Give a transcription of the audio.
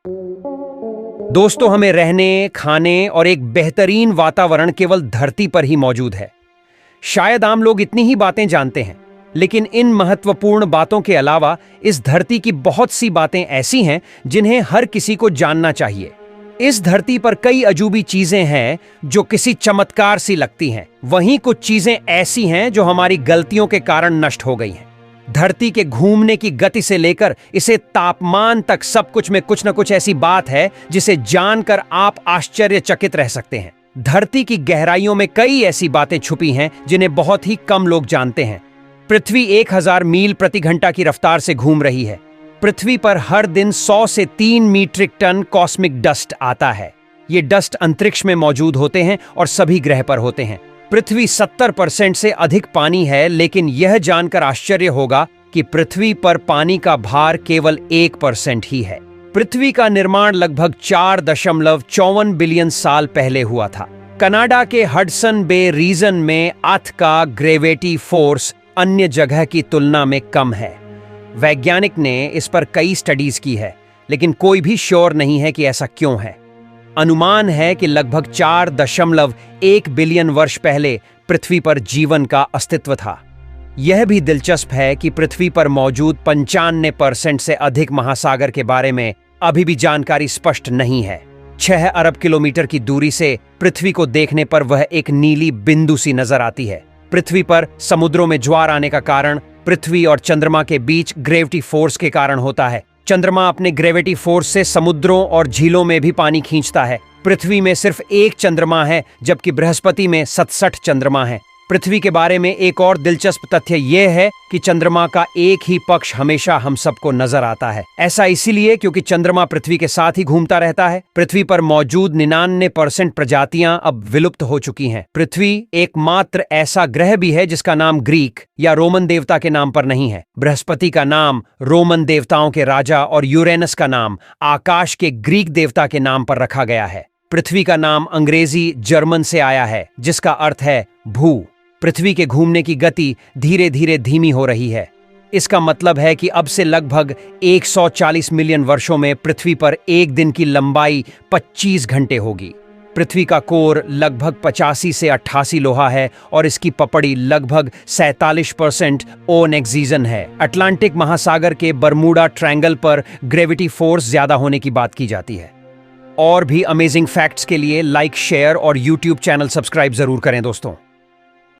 दोस्तों, हमें रहने, खाने और एक बेहतरीन वातावरण केवल धरती पर ही मौजूद है। शायद आम लोग इतनी ही बातें जानते हैं, लेकिन इन महत्वपूर्ण बातों के अलावा इस धरती की बहुत सी बातें ऐसी हैं जिन्हें हर किसी को जानना चाहिए। इस धरती पर कई अजूबी चीजें हैं जो किसी चमत्कार सी लगती हैं। वहीं कुछ चीजें ऐसी हैं जो हमारी गलतियों के कारण नष्ट हो गई हैं। धरती के घूमने की गति से लेकर इसे तापमान तक सब कुछ में कुछ न कुछ ऐसी बात है जिसे जानकर आप आश्चर्यचकित रह सकते हैं। धरती की गहराइयों में कई ऐसी बातें छुपी हैं जिन्हें बहुत ही कम लोग जानते हैं। पृथ्वी 1000 मील प्रति घंटा की रफ्तार से घूम रही है। पृथ्वी पर हर दिन 100 से 3 मीट्रिक टन कॉस्मिक डस्ट आता है। ये डस्ट अंतरिक्ष में मौजूद होते हैं और सभी ग्रह पर होते हैं। पृथ्वी 70% से अधिक पानी है, लेकिन यह जानकर आश्चर्य होगा कि पृथ्वी पर पानी का भार केवल 1% ही है। पृथ्वी का निर्माण लगभग 4.54 बिलियन साल पहले हुआ था। कनाडा के हडसन बे रीजन में अर्थ का ग्रेविटी फोर्स अन्य जगह की तुलना में कम है। वैज्ञानिक ने इस पर कई स्टडीज की है, लेकिन कोई भी श्योर नहीं है कि ऐसा क्यों है। अनुमान है कि लगभग 4.1 बिलियन वर्ष पहले पृथ्वी पर जीवन का अस्तित्व था। यह भी दिलचस्प है कि पृथ्वी पर मौजूद 95% से अधिक महासागर के बारे में अभी भी जानकारी स्पष्ट नहीं है। 6 अरब किलोमीटर की दूरी से पृथ्वी को देखने पर वह एक नीली बिंदु सी नजर आती है। पृथ्वी पर समुद्रों में ज्वार आने का कारण पृथ्वी और चंद्रमा के बीच ग्रेविटी फोर्स के कारण होता है। चंद्रमा अपने ग्रेविटी फोर्स से समुद्रों और झीलों में भी पानी खींचता है। पृथ्वी में सिर्फ एक चंद्रमा है, जबकि बृहस्पति में 67 चंद्रमा है। पृथ्वी के बारे में एक और दिलचस्प तथ्य यह है कि चंद्रमा का एक ही पक्ष हमेशा हम सबको नजर आता है। ऐसा इसीलिए क्योंकि चंद्रमा पृथ्वी के साथ ही घूमता रहता है। पृथ्वी पर मौजूद 99% प्रजातियां अब विलुप्त हो चुकी हैं। पृथ्वी एकमात्र ऐसा ग्रह भी है जिसका नाम ग्रीक या रोमन देवता के नाम पर नहीं है। बृहस्पति का नाम रोमन देवताओं के राजा और यूरेनस का नाम आकाश के ग्रीक देवता के नाम पर रखा गया है। पृथ्वी का नाम अंग्रेजी जर्मन से आया है, जिसका अर्थ है भू। पृथ्वी के घूमने की गति धीरे धीरे धीमी हो रही है। इसका मतलब है कि अब से लगभग 140 मिलियन वर्षों में पृथ्वी पर एक दिन की लंबाई 25 घंटे होगी। पृथ्वी का कोर लगभग 85 से 88 लोहा है और इसकी पपड़ी लगभग 47% ऑक्सीजन है। अटलांटिक महासागर के बरमूडा ट्रायंगल पर ग्रेविटी फोर्स ज्यादा होने की बात की जाती है। और भी अमेजिंग फैक्ट्स के लिए लाइक, शेयर और यूट्यूब चैनल सब्सक्राइब जरूर करें दोस्तों।